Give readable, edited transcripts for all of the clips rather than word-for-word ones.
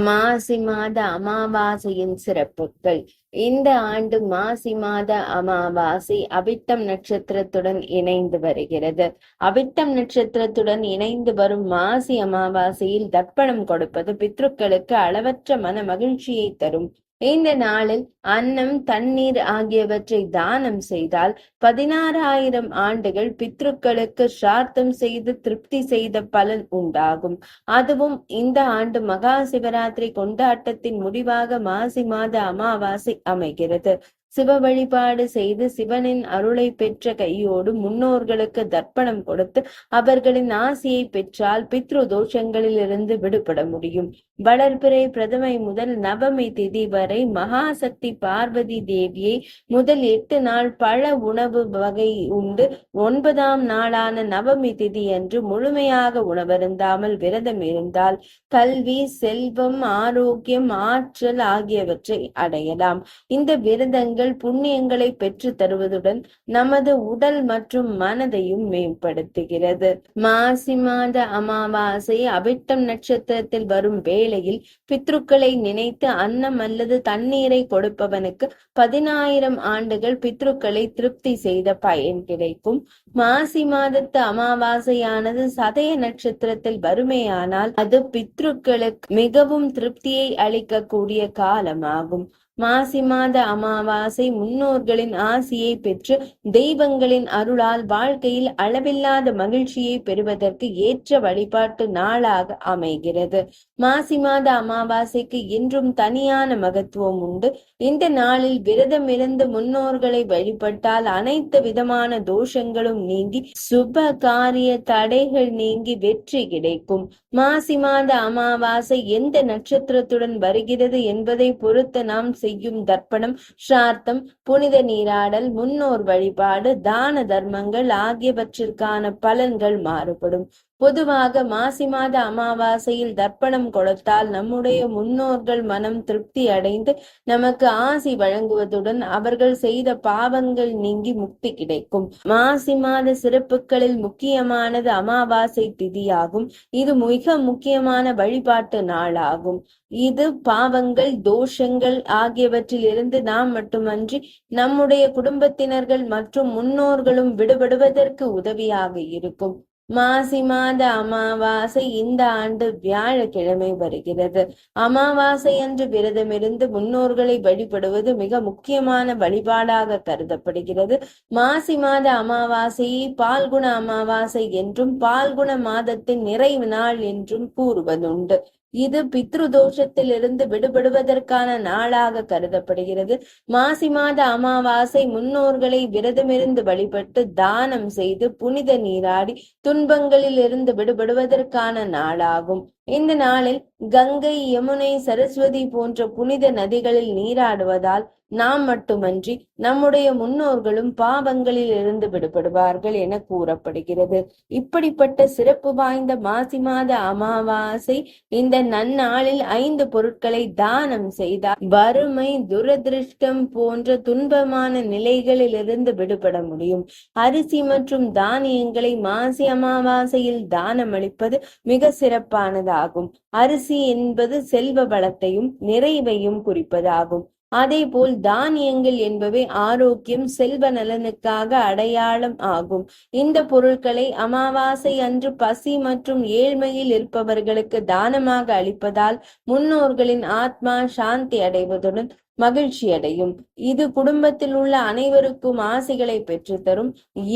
மாசி மாத அமாவாசையின் சிறப்புகள். இந்த ஆண்டு மாசி மாத அமாவாசை அவிட்டம் நட்சத்திரத்துடன் இணைந்து வருகிறது. அவிட்டம் நட்சத்திரத்துடன் இணைந்து வரும் மாசி அமாவாசையில் தர்ப்பணம் கொடுப்பது பித்ருக்களுக்கு அளவற்ற மன மகிழ்ச்சியை தரும். இந்த நாளில் அன்னம், தண்ணீர் ஆகியவற்றை தானம் செய்தால் 16,000 ஆண்டுகள் பித்ருக்களுக்கு சிரார்த்தம் செய்து திருப்தி செய்த பலன் உண்டாகும். அதுவும் இந்த ஆண்டு மகா சிவராத்திரி கொண்டாட்டத்தின் முடிவாக மாசி மாத அமாவாசை அமைகிறது. சிவ வழிபாடு செய்து சிவனின் அருளை பெற்ற கையோடு முன்னோர்களுக்கு தர்ப்பணம் கொடுத்து அவர்களின் ஆசியை பெற்றால் பித்ரு தோஷங்களிலிருந்து விடுபட முடியும். வளர்பிறை பிரதமை முதல் நவமி திதி வரை மகாசக்தி பார்வதி தேவியை முதல் 8 நாள் பழ உணவு வகை உண்டு 9ஆம் நாளான நவமி திதி அன்று முழுமையாக உணவருந்தாமல் விரதம் இருந்தால் கல்வி, செல்வம், ஆரோக்கியம், ஆற்றல் ஆகியவற்றை அடையலாம். இந்த விரதங்கள் புண்ணியங்களை பெற்று தருவதுடன் நமது உடல் மற்றும் மனதையும் மேம்படுத்துகிறது. மாசி மாத அமாவாசை அவிட்டம் நட்சத்திரத்தில் வரும் வேளையில் பித்ருக்களை நினைத்து அன்னம் அல்லது தண்ணீரை கொடுப்பவனுக்கு 10,000 ஆண்டுகள் பித்ருக்களை திருப்தி செய்த பயன் கிடைக்கும். மாசி மாதத்து அமாவாசையானது சதய நட்சத்திரத்தில் வருமேயானால் அது பித்ருக்களுக்கு மிகவும் திருப்தியை அளிக்கக்கூடிய காலமாகும். மாசி மாத அமாவாசை முன்னோர்களின் ஆசியை பெற்று தெய்வங்களின் அருளால் வாழ்க்கையில் அளவில்லாத மகிழ்ச்சியை பெறுவதற்கு ஏற்ற வழிபாட்டு நாளாக அமைகிறது. மாசி மாத அமாவாசைக்கு இன்றும் தனியான மகத்துவம் உண்டு. இந்த நாளில் விரதம் இருந்து முன்னோர்களை வழிபட்டால் அனைத்து விதமான தோஷங்களும் நீங்கி சுப காரிய தடைகள் நீங்கி வெற்றி கிடைக்கும். மாசி மாத அமாவாசை எந்த நட்சத்திரத்துடன் வருகிறது என்பதை பொறுத்து நாம் செய்யும் தர்ப்பணம், சிரார்த்தம், புனித நீராடல், முன்னோர் வழிபாடு, தான தர்மங்கள் ஆகியவற்றிற்கான பலன்கள் மாறுபடும். பொதுவாக மாசி மாத அமாவாசையில் தர்ப்பணம் கொடுத்தால் நம்முடைய முன்னோர்கள் மனம் திருப்தி அடைந்து நமக்கு ஆசி வழங்குவதுடன் அவர்கள் செய்த பாவங்கள் நீங்கி முக்தி கிடைக்கும். மாசி மாத சிறப்புகளில் முக்கியமானது அமாவாசை திதியாகும். இது மிக முக்கியமான வழிபாட்டு நாளாகும். இது பாவங்கள், தோஷங்கள் ஆகியவற்றில் இருந்து நாம் மட்டுமன்றி நம்முடைய குடும்பத்தினர்கள் மற்றும் முன்னோர்களும் விடுபடுவதற்கு உதவியாக இருக்கும். மாசி மாத அமாவாசை இந்த ஆண்டு வியாழக்கிழமை வருகிறது. அமாவாசை அன்று விரதமிருந்து முன்னோர்களை வழிபடுவது மிக முக்கியமான வழிபாடாக கருதப்படுகிறது. மாசி மாத அமாவாசையை பால்குண அமாவாசை என்றும் பால்குண மாதத்தின் நிறைவு நாள் என்றும் கூறுவதுண்டு. இது பித்ரு தோஷத்திலிருந்து விடுபடுவதற்கான நாளாக கருதப்படுகிறது. மாசி மாத அமாவாசை முன்னோர்களை விரதமிருந்து வழிபட்டு தானம் செய்து புனித நீராடி துன்பங்களில் இருந்து விடுபடுவதற்கான நாளாகும். இந்த நாளில் கங்கை, யமுனை, சரஸ்வதி போன்ற புனித நதிகளில் நீராடுவதால் நாம் மட்டுமன்றி நம்முடைய முன்னோர்களும் பாவங்களில் இருந்து விடுபடுவார்கள் என கூறப்படுகிறது. இப்படிப்பட்ட சிறப்பு வாய்ந்த மாசி மாத அமாவாசை இந்த நன்னாளில் 5 பொருட்களை தானம் செய்தால் வறுமை, துரதிருஷ்டம் போன்ற துன்பமான நிலைகளில் இருந்து விடுபட முடியும். அரிசி மற்றும் தானியங்களை மாசி அமாவாசையில் தானம் அளிப்பது மிக சிறப்பானதாகும். அரிசி என்பது செல்வ வளத்தையும் நிறைவையும் குறிப்பதாகும். அதேபோல் தானியங்கள் என்பவை ஆரோக்கியம், செல்வ நலனுக்காக அடையாளம் ஆகும். இந்த பொருட்களை அமாவாசை அன்று பசி மற்றும் ஏழ்மையில் இருப்பவர்களுக்கு தானமாக அளிப்பதால் முன்னோர்களின் ஆத்மா சாந்தி அடைவதுடன் மகிழ்ச்சி அடையும். இது குடும்பத்தில் உள்ள அனைவருக்கும் ஆசைகளை பெற்றுத்தரும்.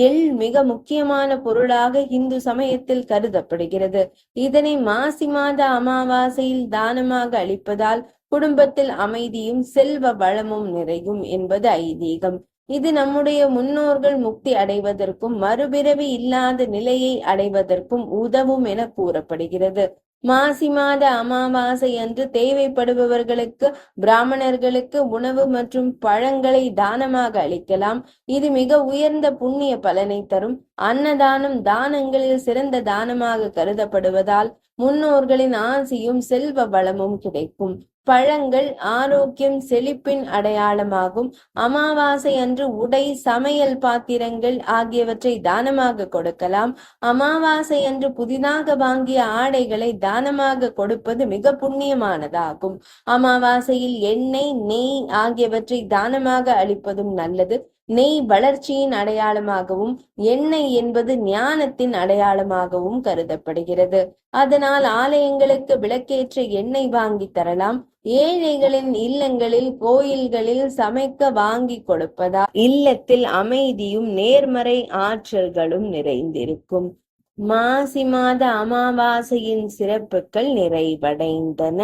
எள் மிக முக்கியமான பொருளாக இந்து சமயத்தில் கருதப்படுகிறது. இதனை மாசி மாத அமாவாசையில் தானமாக அளிப்பதால் குடும்பத்தில் அமைதியும் செல்வ வளமும் நிறையும் என்பது ஐதீகம். இது நம்முடைய முன்னோர்கள் முக்தி அடைவதற்கும் மறுபிறவி இல்லாத நிலையை அடைவதற்கும் உதவும் என கூறப்படுகிறது. மாசி மாத அமாவாசை அன்று தேவைப்படுபவர்களுக்கு பிராமணர்களுக்கு உணவு மற்றும் பழங்களை தானமாக அளிக்கலாம். இது மிக உயர்ந்த புண்ணிய பலனை தரும். அன்னதானம் தானங்களில் சிறந்த தானமாக கருதப்படுவதால் முன்னோர்களின் ஆசியும் செல்வ வளமும் கிடைக்கும். பழங்கள் ஆரோக்கியம் செழிப்பின் அடையாளமாகும். அமாவாசை அன்று உடை, சமையல் பாத்திரங்கள் ஆகியவற்றை தானமாக கொடுக்கலாம். அமாவாசை அன்று புதிதாக வாங்கிய ஆடைகளை தானமாக கொடுப்பது மிக புண்ணியமானதாகும். அமாவாசையில் எண்ணெய், நெய் ஆகியவற்றை தானமாக அளிப்பதும் நல்லது. நெய் வளர்ச்சியின் அடையாளமாகவும், எண்ணெய் என்பது ஞானத்தின் அடையாளமாகவும் கருதப்படுகிறது. அதனால் ஆலயங்களுக்கு விளக்கேற்ற எண்ணெய் வாங்கி தரலாம். ஏழைகளின் இல்லங்களில், கோயில்களில் சமைக்க வாங்கி கொடுப்பதால் இல்லத்தில் அமைதியும் நேர்மறை ஆற்றல்களும் நிறைந்திருக்கும். மாசி மாத அமாவாசையின் சிறப்புகள் நிறைவடைந்தன.